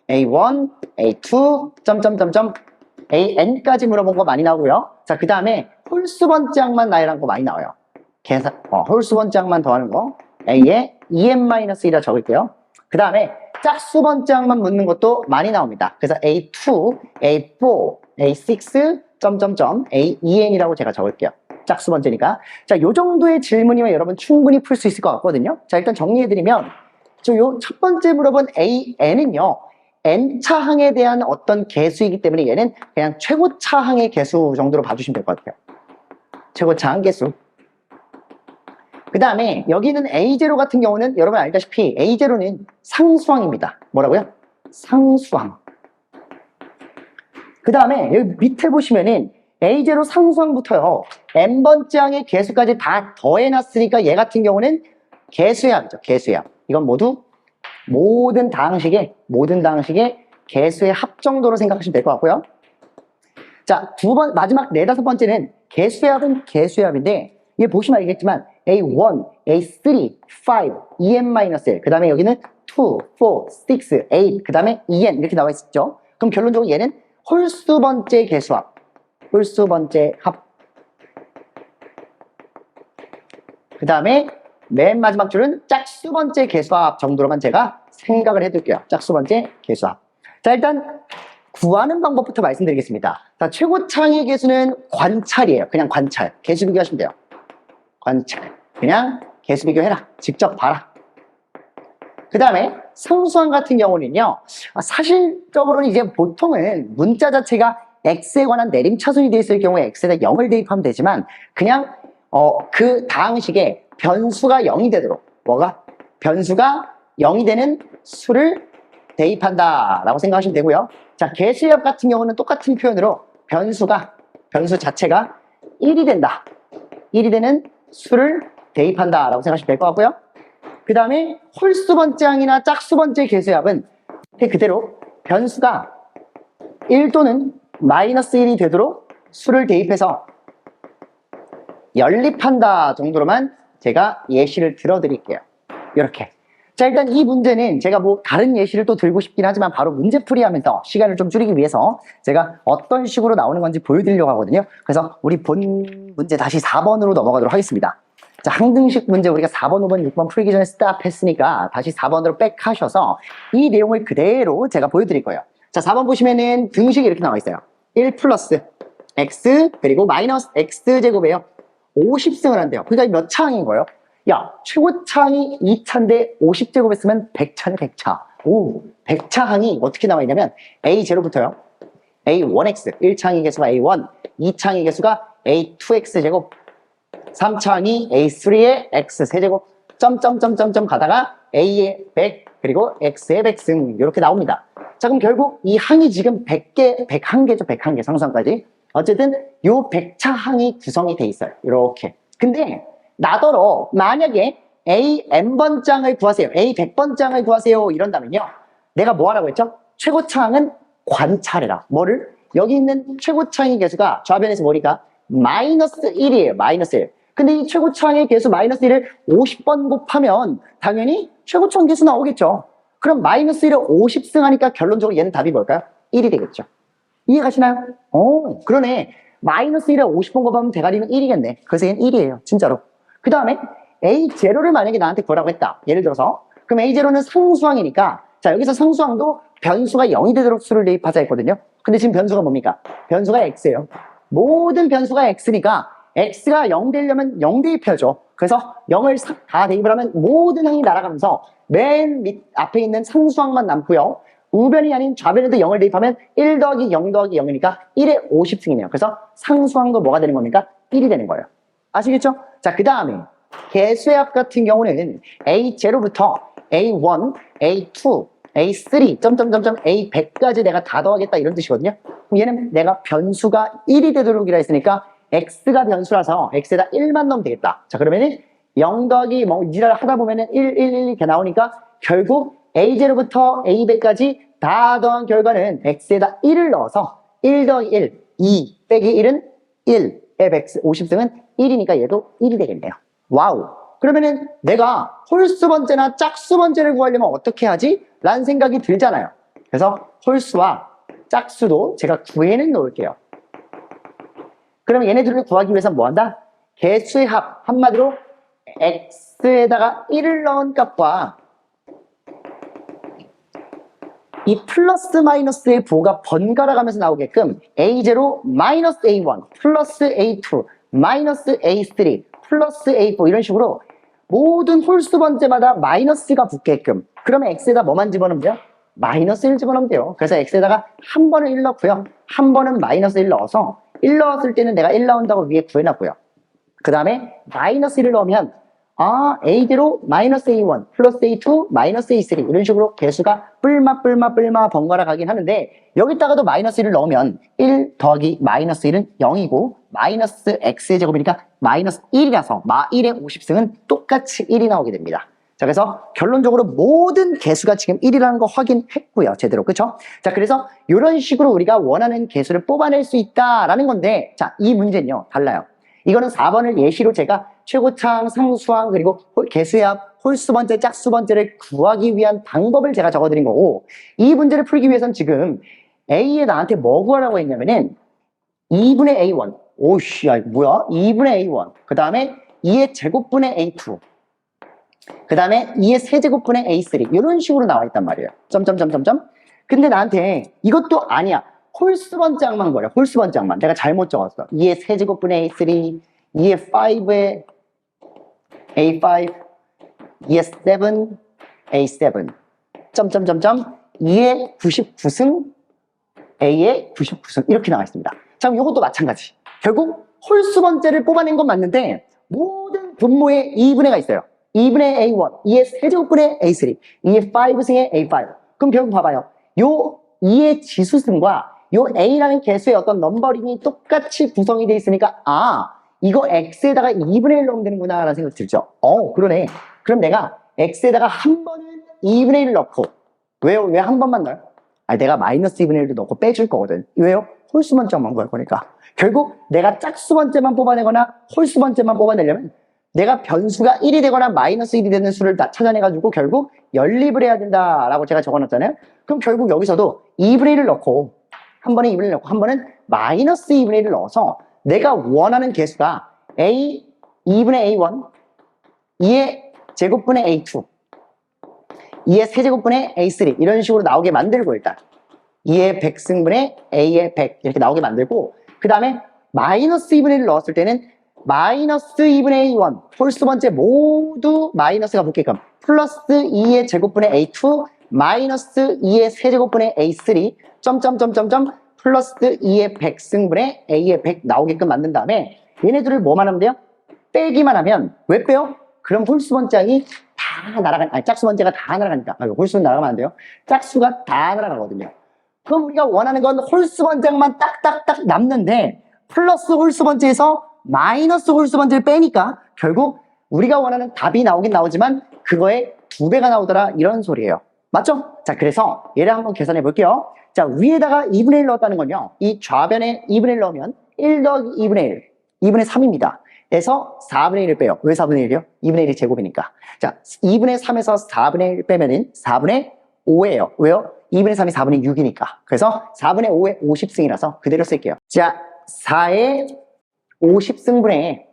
Speaker 1: A1, A2, 점점점점 AN까지 물어본 거 많이 나오고요. 자, 그 다음에 홀수 번째항만 나열한 거 많이 나와요. 홀수 번째항만 더하는 거 A에 EN-1이라 적을게요. 그 다음에 짝수 번째항만 묻는 것도 많이 나옵니다. 그래서 A2, A4, A6, 점점점 AEN이라고 제가 적을게요. 짝수 번째니까. 자, 요 정도의 질문이면 여러분 충분히 풀 수 있을 것 같거든요. 자, 일단 정리해드리면 요 첫 번째 물어본 AN은요. n차 항에 대한 어떤 개수이기 때문에 얘는 그냥 최고차 항의 개수 정도로 봐주시면 될 것 같아요. 최고차 항 개수. 그 다음에 여기는 A0 같은 경우는 여러분 알다시피 A0는 상수항입니다. 뭐라고요? 상수항. 그 다음에 여기 밑에 보시면은 A0 상수항부터요. n번째 항의 개수까지 다 더해놨으니까 얘 같은 경우는 개수의 합이죠. 개수의 합. 이건 모두 모든 다항식의 개수의 합 정도로 생각하시면 될 것 같고요. 자, 마지막 네다섯 번째는 개수의 합은 개수의 합인데 얘 보시면 알겠지만 A1, A3, 5, EN-1 그 다음에 여기는 2, 4, 6, 8 그 다음에 EN 이렇게 나와 있었죠. 그럼 결론적으로 얘는 홀수 번째 개수합 홀수 번째 합 그 다음에 맨 마지막 줄은 짝수 번째 개수합 정도로만 제가 생각을 해둘게요. 짝수 번째 개수합. 자, 일단 구하는 방법부터 말씀드리겠습니다. 자, 최고차항의 개수는 관찰이에요. 그냥 관찰. 개수 비교하시면 돼요. 관찰. 그냥 개수 비교해라. 직접 봐라. 그 다음에 상수항 같은 경우는요. 사실적으로는 이제 보통은 문자 자체가 x에 관한 내림차순이 되어 있을 경우에 x에다 0을 대입하면 되지만 그냥 그 다항식에 변수가 0이 되도록 변수가 0이 되는 수를 대입한다 라고 생각하시면 되고요. 자, 개수의 합 같은 경우는 똑같은 표현으로 변수 자체가 1이 된다. 1이 되는 수를 대입한다 라고 생각하시면 될 것 같고요. 그 다음에 홀수 번째항이나 짝수 번째 개수의 합은 그대로 변수가 1 또는 -1이 되도록 수를 대입해서 연립한다 정도로만 제가 예시를 들어드릴게요. 이렇게. 자, 일단 이 문제는 제가 다른 예시를 또 들고 싶긴 하지만 바로 문제풀이 하면서 시간을 좀 줄이기 위해서 제가 어떤 식으로 나오는 건지 보여드리려고 하거든요. 그래서 우리 본 문제 다시 4번으로 넘어가도록 하겠습니다. 자, 항등식 문제 우리가 4번, 5번, 6번 풀기 전에 스탑 했으니까 다시 4번으로 백 하셔서 이 내용을 그대로 제가 보여드릴 거예요. 자, 4번 보시면은 등식이 이렇게 나와 있어요. 1 플러스 x 그리고 마이너스 x제곱이에요. 50승을 한대요. 그러니까 몇 차항인 거예요? 야, 최고차항이 2차인데 50제곱 했으면 100차네, 100차. 오, 100차항이 어떻게 나와 있냐면 A0부터요. A1x, 1차항의 개수가 A1, 2차항의 개수가 A2x제곱, 3차항이 A3의 x3제곱, 점점점점점 가다가 A의 100, 그리고 X의 100승 이렇게 나옵니다. 자, 그럼 결국 이 항이 지금 101개죠, 101개 상수항까지. 어쨌든 요 100차 항이 구성이 돼 있어요. 이렇게. 근데 나더러 만약에 A n번장을 구하세요. A 100번장을 구하세요. 이런다면요. 내가 뭐 하라고 했죠? 최고차항은 관찰해라. 뭐를? 여기 있는 최고차항의 개수가 좌변에서 뭐니까? -1이에요. -1. 근데 이 최고차항의 개수 -1을 50번 곱하면 당연히 최고차항 개수 나오겠죠. 그럼 -1을 50승 하니까 결론적으로 얘는 답이 뭘까요? 1이 되겠죠. 이해가시나요? 그러네. -1에 50번 곱하면 대가리는 1이겠네. 그래서 얘는 1이에요. 진짜로. 그 다음에 A0를 만약에 나한테 구하라고 했다. 예를 들어서. 그럼 A0는 상수항이니까 자, 여기서 상수항도 변수가 0이 되도록 수를 대입하자 했거든요. 근데 지금 변수가 뭡니까? 변수가 X예요. 모든 변수가 X니까 X가 0 되려면 0 대입해야죠. 그래서 0을 다 대입을 하면 모든 항이 날아가면서 맨 밑 앞에 있는 상수항만 남고요. 우변이 아닌 좌변에도 0을 대입하면 1 더하기 0 더하기 0이니까 1에 50승이네요. 그래서 상수항도 뭐가 되는 겁니까? 1이 되는 거예요. 아시겠죠? 자, 그 다음에 개수의 합 같은 경우는 A0부터 A1, A2, A3, 점점점점 A100까지 내가 다 더하겠다 이런 뜻이거든요. 그럼 얘는 내가 변수가 1이 되도록이라 했으니까 X가 변수라서 X에다 1만 넣으면 되겠다. 자, 그러면은 0 더하기 이지랄 하다 보면은 1, 1, 1 이렇게 나오니까 결국 A0부터 A100까지 다 더한 결과는 X에다 1을 넣어서 1 더하기 1, 2 빼기 1은 1, F 50승은 1이니까 얘도 1이 되겠네요. 와우. 그러면은 내가 홀수 번째나 짝수 번째를 구하려면 어떻게 하지? 라는 생각이 들잖아요. 그래서 홀수와 짝수도 제가 구해는 놓을게요. 그러면 얘네들을 구하기 위해서 뭐 한다? 개수의 합, 한마디로 x에다가 1을 넣은 값과 이 플러스 마이너스의 부호가 번갈아 가면서 나오게끔 A0 마이너스 A1 플러스 A2 마이너스 A3 플러스 A4 이런 식으로 모든 홀수 번째마다 마이너스가 붙게끔. 그러면 x에다 뭐만 집어넣으면 돼요? 마이너스 1 집어넣으면 돼요. 그래서 x에다가 한 번은 1 넣고요. 한 번은 마이너스 1 넣어서 1 넣었을 때는 내가 1 나온다고 위에 구해놨고요. 그 다음에 마이너스 1을 넣으면 A0 마이너스 A1 플러스 A2 마이너스 A3 이런 식으로 개수가 뿔마 번갈아 가긴 하는데 여기다가도 마이너스 1을 넣으면 1 더하기 마이너스 1은 0이고 마이너스 x의 제곱이니까 마이너스 1이라서 마1의 50승은 똑같이 1이 나오게 됩니다. 자, 그래서 결론적으로 모든 개수가 지금 1이라는 거 확인했고요. 제대로. 그쵸? 자, 그래서 이런 식으로 우리가 원하는 개수를 뽑아낼 수 있다라는 건데 자, 이 문제는요. 달라요. 이거는 4번을 예시로 제가 최고차항, 상수항, 그리고 개수의 합, 홀수 번째, 짝수 번째를 구하기 위한 방법을 제가 적어드린 거고 이 문제를 풀기 위해서는 지금 A에 나한테 뭐 구하라고 했냐면은 2분의 A1 오씨, 야, 뭐야? 2분의 A1 그 다음에 2의 제곱분의 A2 그 다음에 2의 세제곱분의 A3 이런 식으로 나와 있단 말이에요. 점점점점점. 근데 나한테 이것도 아니야. 홀수 번째항만 거려. 홀수 번째항만. 내가 잘못 적었어. 2의 세제곱분의 A3 2의 5의 A5 2의 7 A7 점점점점 2의 99승 A의 99승 이렇게 나와 있습니다. 자, 그럼 이것도 마찬가지. 결국 홀수 번째를 뽑아낸 건 맞는데 모든 분모에 2분의 가 있어요. 2분의 A1, 2의 세제곱분의 A3, 2의 5승의 A5. 그럼 결국 봐봐요. 요 2의 지수승과 요 A라는 개수의 어떤 넘버링이 똑같이 구성이 되어 있으니까 이거 X에다가 2분의 1 넣으면 되는구나 라는 생각이 들죠. 그러네. 그럼 내가 X에다가 한 번은 2분의 1을 넣고 왜요? 왜 한 번만 넣어요? 내가 마이너스 2분의 1도 넣고 빼줄 거거든. 왜요? 홀수 번째만 구할 거니까. 결국 내가 짝수 번째만 뽑아내거나 홀수 번째만 뽑아내려면 내가 변수가 1이 되거나 마이너스 1이 되는 수를 다 찾아내가지고 결국 연립을 해야 된다라고 제가 적어놨잖아요. 그럼 결국 여기서도 2분의 1을 넣고 한 번에 2분의 1을 넣고 한 번은 마이너스 2분의 1을 넣어서 내가 원하는 개수가 A 2분의 A1 2의 제곱분의 A2 2의 세제곱분의 A3 이런 식으로 나오게 만들고 일단 2의 100승분의 A의 100 이렇게 나오게 만들고 그 다음에 마이너스 2분의 1을 넣었을 때는 마이너스 2분의 A1 홀수 번째 모두 마이너스가 붙게끔 플러스 2의 제곱분의 A2 마이너스 2의 세제곱분의 A3 점점점점점 플러스 2의 100승분의 A의 100 나오게끔 만든 다음에 얘네들을 뭐만 하면 돼요? 빼기만 하면 왜 빼요? 그럼 홀수 번째이 다 짝수 번째가 다 날아가니까 홀수는 날아가면 안 돼요. 짝수가 다 날아가거든요. 그럼 우리가 원하는 건 홀수 번째만 딱딱딱 남는데 플러스 홀수 번째에서 마이너스 홀수 번째를 빼니까 결국 우리가 원하는 답이 나오긴 나오지만 그거의 2배가 나오더라 이런 소리예요. 맞죠? 자, 그래서 얘를 한번 계산해 볼게요. 자, 위에다가 2분의 1 넣었다는 건요. 이 좌변에 2분의 1 넣으면 1 더하기 2분의 1, 2분의 3입니다. 에서 4분의 1을 빼요. 왜 4분의 1이요? 2분의 1이 제곱이니까. 자, 2분의 3에서 4분의 1 빼면은 4분의 5예요. 왜요? 2분의 3이 4분의 6이니까. 그래서 4분의 5의 50승이라서 그대로 쓸게요. 자, 4의 50승분의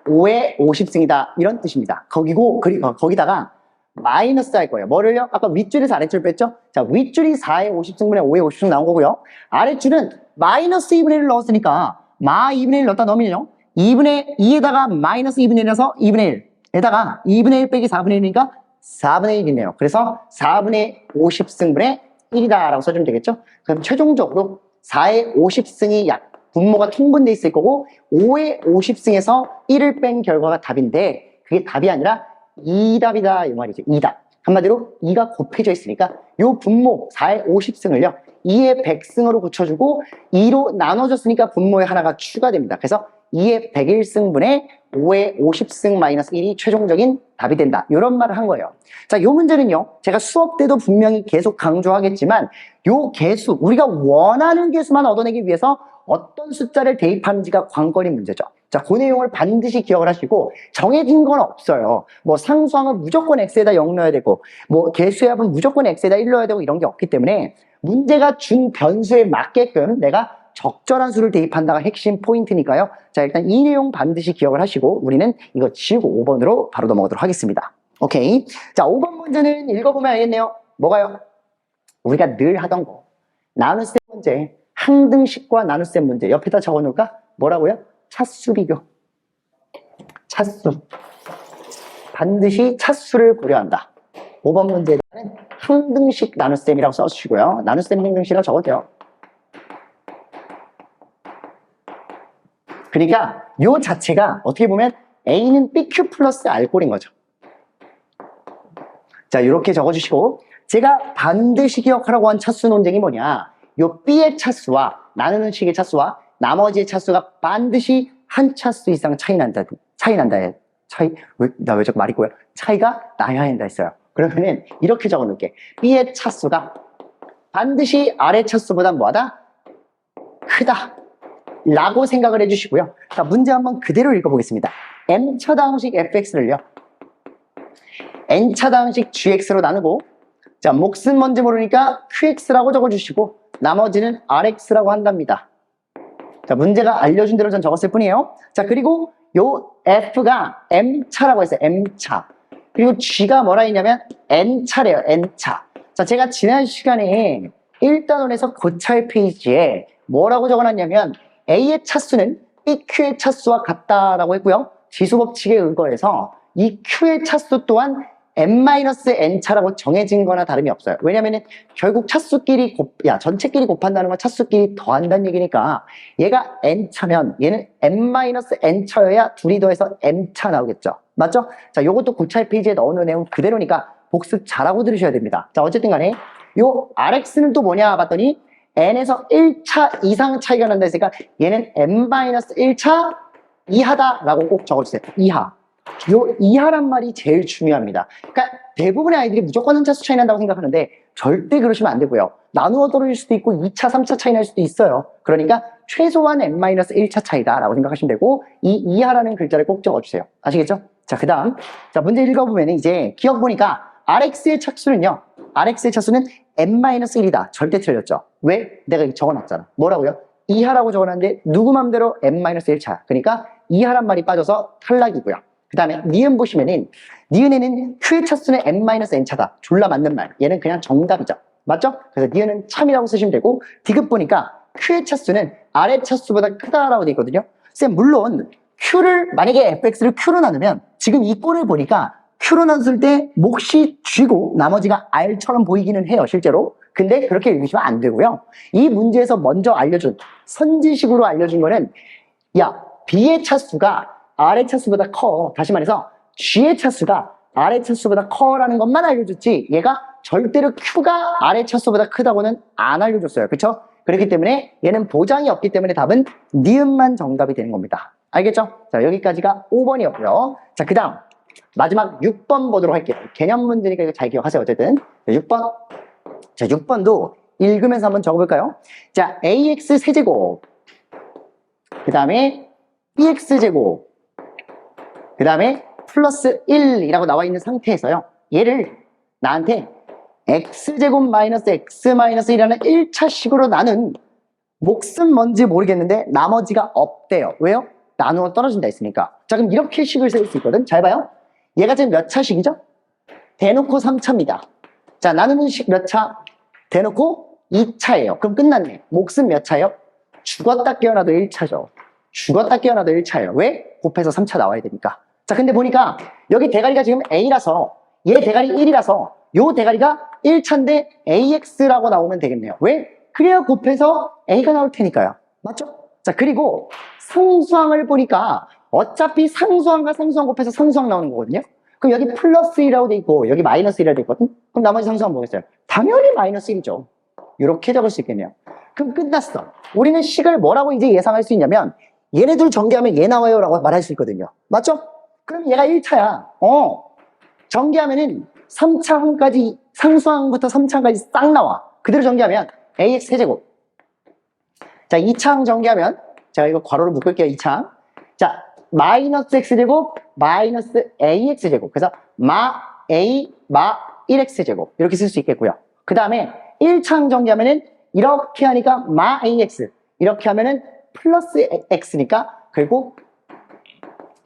Speaker 1: 5의 50승이다. 이런 뜻입니다. 거기다가 마이너스 할 거예요. 뭐를요? 아까 윗줄에서 아랫줄 뺐죠? 자, 윗줄이 4의 50승분의 5의 50승 나온 거고요. 아랫줄은 마이너스 2분의 1을 넣었으니까 마 2분의 1 넣었다 넣으면요. 2에다가 마이너스 2분의 1이라서 2분의 1에다가 2분의 1 빼기 4분의 1이니까 4분의 1이네요. 그래서 4분의 50승분의 1이다 라고 써주면 되겠죠? 그럼 최종적으로 4의 50승이 분모가 통분돼 있을 거고 5의 50승에서 1을 뺀 결과가 답인데 그게 답이 아니라 2답이다 이 말이죠. 2답. 한마디로 2가 곱해져 있으니까 이 분모 4의 50승을요 2의 100승으로 고쳐주고 2로 나눠줬으니까 분모에 하나가 추가됩니다. 그래서 2의 101승분의 5의 50승 마이너스 1이 최종적인 답이 된다. 이런 말을 한 거예요. 자, 이 문제는요. 제가 수업 때도 분명히 계속 강조하겠지만 요 개수, 우리가 원하는 개수만 얻어내기 위해서 어떤 숫자를 대입하는지가 관건인 문제죠. 자, 그 내용을 반드시 기억을 하시고, 정해진 건 없어요. 뭐 상수항은 무조건 x에다 0 넣어야 되고, 뭐 개수의 합은 무조건 x에다 1 넣어야 되고, 이런 게 없기 때문에 문제가 준 변수에 맞게끔 내가 적절한 수를 대입한다가 핵심 포인트니까요. 자, 일단 이 내용 반드시 기억을 하시고 우리는 이거 지우고 5번으로 바로 넘어가도록 하겠습니다. 오케이. 자, 5번 문제는 읽어보면 알겠네요. 뭐가요? 우리가 늘 하던 거. 나눗셈 문제, 항등식과 나눗셈 문제 옆에다 적어놓을까? 뭐라고요? 차수 비교. 차수. 반드시 차수를 고려한다. 5번 문제는 항등식 나눗셈이라고 써주시고요. 나눗셈 항등식이라고 적어도 돼요. 그러니까 요 자체가 어떻게 보면 A는 BQ 플러스 R꼴인 거죠. 자, 이렇게 적어주시고, 제가 반드시 기억하라고 한 차수 논쟁이 뭐냐, 요 B의 차수와 나누는 식의 차수와 나머지의 차수가 반드시 한 차수 이상 나 왜 자꾸 말이 꼬여? 차이가 나야 한다 했어요. 그러면은 이렇게 적어 놓을게. B의 차수가 반드시 R의 차수보다 뭐하다? 크다 라고 생각을 해주시고요. 자, 문제 한번 그대로 읽어보겠습니다. m차다항식 fx를요 n차다항식 gx로 나누고, 자, 몫은 뭔지 모르니까 qx라고 적어주시고 나머지는 rx라고 한답니다. 자, 문제가 알려준 대로 전 적었을 뿐이에요. 자, 그리고 요 f가 m차라고 했어요. m차. 그리고 g가 뭐라 했냐면 n차래요. n차. 자, 제가 지난 시간에 1단원에서 고차의 페이지에 뭐라고 적어놨냐면 A의 차수는 BQ의 차수와 같다라고 했고요. 지수법칙에 의거해서 이 Q의 차수 또한 n-n차라고 정해진 거나 다름이 없어요. 왜냐면은 결국 차수끼리 전체끼리 곱한다는 건 차수끼리 더한다는 얘기니까 얘가 n차면 얘는 n-n차여야 둘이 더해서 m차 나오겠죠. 맞죠? 자, 요것도 고차의 페이지에 넣어놓은 내용 그대로니까 복습 잘하고 들으셔야 됩니다. 자, 어쨌든 간에 요 Rx는 또 뭐냐 봤더니 n에서 1차 이상 차이가 난다 했으니까 얘는 n-1차 이하다라고 꼭 적어주세요. 이하. 요 이하란 말이 제일 중요합니다. 그러니까 대부분의 아이들이 무조건 한 차수 차이 난다고 생각하는데 절대 그러시면 안 되고요. 나누어 떨어질 수도 있고 2차, 3차 차이 날 수도 있어요. 그러니까 최소한 n-1차 차이다라고 생각하시면 되고 이 이하라는 글자를 꼭 적어주세요. 아시겠죠? 자, 그 다음 자, 문제 읽어보면 이제 기억 보니까 Rx의 차수는요, Rx의 차수는 n-1이다. 절대 틀렸죠. 왜? 내가 여기 적어놨잖아. 뭐라고요? 이하라고 적어놨는데 누구 맘대로 n-1차. 그러니까 이하란 말이 빠져서 탈락이고요. 그 다음에 니은 보시면은 니은에는 Q의 차수는 n-n차다. 졸라 맞는 말. 얘는 그냥 정답이죠. 맞죠? 그래서 니은은 참이라고 쓰시면 되고, 디귿 보니까 Q의 차수는 R의 차수보다 크다라고 되어 있거든요. 쌤, 물론 Q를 만약에 fx를 Q로 나누면 지금 이 꼴을 보니까 Q로 나눴을 때 몫이 G고 나머지가 R처럼 보이기는 해요, 실제로. 근데 그렇게 읽으시면 안 되고요. 이 문제에서 먼저 알려준, 선지식으로 알려준 거는, 야, B의 차수가 R의 차수보다 커. 다시 말해서 G의 차수가 R의 차수보다 커라는 것만 알려줬지, 얘가 절대로 Q가 R의 차수보다 크다고는 안 알려줬어요. 그쵸? 그렇기 때문에 얘는 보장이 없기 때문에 답은 니은만 정답이 되는 겁니다. 알겠죠? 자, 여기까지가 5번이었고요. 자, 그 다음 마지막 6번 보도록 할게요. 개념 문제니까 이거 잘 기억하세요. 어쨌든 자, 6번. 자, 6번도 읽으면서 한번 적어볼까요? 자, ax 세제곱, 그 다음에 bx제곱, 그 다음에 플러스 1이라고 나와 있는 상태에서요, 얘를 나한테 x제곱 마이너스 x 마이너스 1이라는 1차식으로 나눈 몫은 뭔지 모르겠는데 나머지가 없대요. 왜요? 나누어 떨어진다 했으니까. 자, 그럼 이렇게 식을 세울 수 있거든. 잘 봐요. 얘가 지금 몇 차식이죠? 대놓고 3차입니다. 자, 나누는 식 몇 차? 대놓고 2차예요. 그럼 끝났네. 몫은 몇 차예요? 죽었다 깨어나도 1차죠. 죽었다 깨어나도 1차예요. 왜? 곱해서 3차 나와야 되니까. 자, 근데 보니까 여기 대가리가 지금 A라서 얘 대가리 1이라서 요 대가리가 1차인데 AX라고 나오면 되겠네요. 왜? 그래야 곱해서 A가 나올 테니까요. 맞죠? 자, 그리고 상수항을 보니까 어차피 상수항과 상수항 곱해서 상수항 나오는 거거든요. 그럼 여기 플러스 1이라고 돼 있고 여기 마이너스 1이라고 돼 있거든. 그럼 나머지 상수항 뭐겠어요? 당연히 마이너스 1이죠. 이렇게 적을 수 있겠네요. 그럼 끝났어. 우리는 식을 뭐라고 이제 예상할 수 있냐면 얘네들 전개하면 얘 나와요 라고 말할 수 있거든요. 맞죠? 그럼 얘가 1차야. 전개하면은 3차항까지, 상수항부터 3차항까지 싹 나와. 그대로 전개하면 ax 세제곱. 자, 2차항 전개하면, 제가 이거 괄호로 묶을게요. 2차항. 자, 마이너스 x제곱 마이너스 ax제곱. 그래서 마 a 마 1x제곱 이렇게 쓸 수 있겠고요. 그 다음에 1차항 정리하면은 이렇게 하니까 마 ax, 이렇게 하면은 플러스 x니까 결국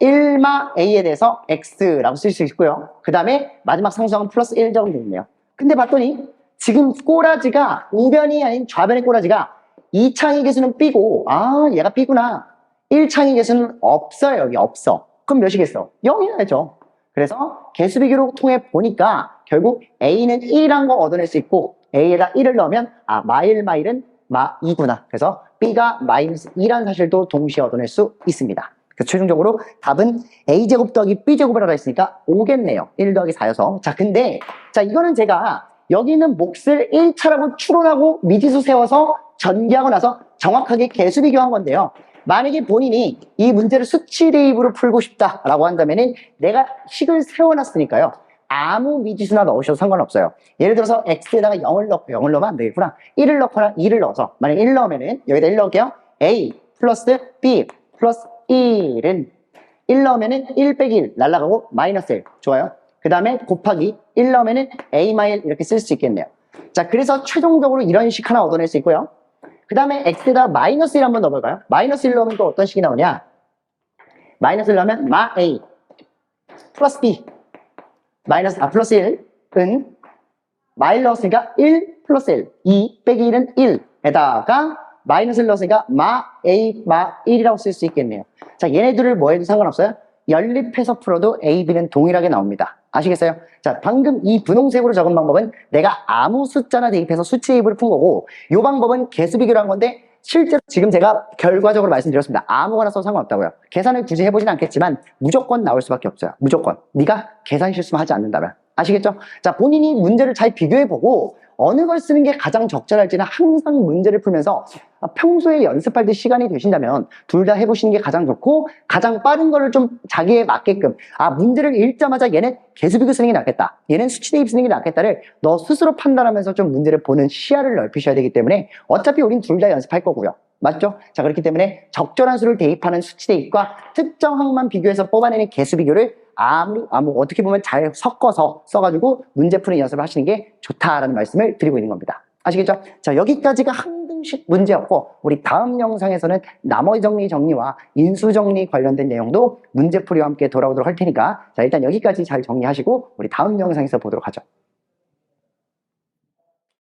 Speaker 1: 1마 a에 대해서 x라고 쓸 수 있고요. 그 다음에 마지막 상수항은 플러스 1 정도 있네요. 근데 봤더니 지금 꼬라지가 우변이 아닌 좌변의 꼬라지가 2창의 개수는 b고, 아 얘가 b구나. 1창의 개수는 없어요. 여기 없어. 그럼 몇이겠어? 0이야죠. 그래서 개수 비교로 통해 보니까 결국 a는 1이란 거 얻어낼 수 있고 a에다 1을 넣으면 마1 마1은 마2구나. 그래서 b가 마이너스 2라는 사실도 동시에 얻어낼 수 있습니다. 그래서 최종적으로 답은 a제곱 더하기 b제곱을 하라 했으니까 5겠네요. 1 더하기 4여서. 자, 근데 자 이거는 제가 여기는 몫을 1차라고 추론하고 미지수 세워서 전개하고 나서 정확하게 개수 비교한 건데요. 만약에 본인이 이 문제를 수치 대입으로 풀고 싶다라고 한다면은 내가 식을 세워놨으니까요. 아무 미지수나 넣으셔도 상관없어요. 예를 들어서 x에다가 0을 넣고 0을 넣으면 안 되겠구나. 1을 넣거나 2를 넣어서 만약에 1 넣으면은 여기다 1 넣을게요. a 플러스 b 플러스 1은 1 넣으면은 1 빼기 1 날라가고 마이너스 1. 좋아요. 그 다음에 곱하기 1 넣으면은 a 마이 1 이렇게 쓸 수 있겠네요. 자, 그래서 최종적으로 이런 식 하나 얻어낼 수 있고요. 그 다음에 x에다 마이너스 1 한번 넣어볼까요? 마이너스 1 넣으면 또 어떤 식이 나오냐? 마이너스 1 넣으면 마 a 플러스 b 플러스 1은 마1 넣었으니까 1 플러스 1 2 빼기 1은 1에다가 마이너스를 넣었으니까 마 a 마 1이라고 쓸 수 있겠네요. 자, 얘네들을 뭐 해도 상관없어요. 연립해서 풀어도 a, b는 동일하게 나옵니다. 아시겠어요? 자, 방금 이 분홍색으로 적은 방법은 내가 아무 숫자나 대입해서 수치 대입을 푼 거고, 이 방법은 개수 비교를 한 건데 실제로 지금 제가 결과적으로 말씀드렸습니다. 아무거나 써도 상관없다고요. 계산을 굳이 해보진 않겠지만 무조건 나올 수밖에 없어요. 무조건. 네가 계산 실수만 하지 않는다면. 아시겠죠? 자, 본인이 문제를 잘 비교해보고 어느 걸 쓰는 게 가장 적절할지는 항상 문제를 풀면서 평소에 연습할 때 시간이 되신다면 둘 다 해보시는 게 가장 좋고, 가장 빠른 거를 좀 자기에 맞게끔, 문제를 읽자마자 얘는 개수 비교 쓰는 게 낫겠다, 얘는 수치 대입 쓰는 게 낫겠다를 너 스스로 판단하면서 좀 문제를 보는 시야를 넓히셔야 되기 때문에 어차피 우린 둘 다 연습할 거고요. 맞죠? 자, 그렇기 때문에 적절한 수를 대입하는 수치 대입과 특정 항만 비교해서 뽑아내는 개수 비교를 어떻게 보면 잘 섞어서 써가지고 문제 푸는 연습을 하시는 게 좋다라는 말씀을 드리고 있는 겁니다. 아시겠죠? 자, 여기까지가 한 등식 문제였고, 우리 다음 영상에서는 나머지 정리와 인수정리 관련된 내용도 문제풀이와 함께 돌아오도록 할 테니까, 자, 일단 여기까지 잘 정리하시고 우리 다음 영상에서 보도록 하죠.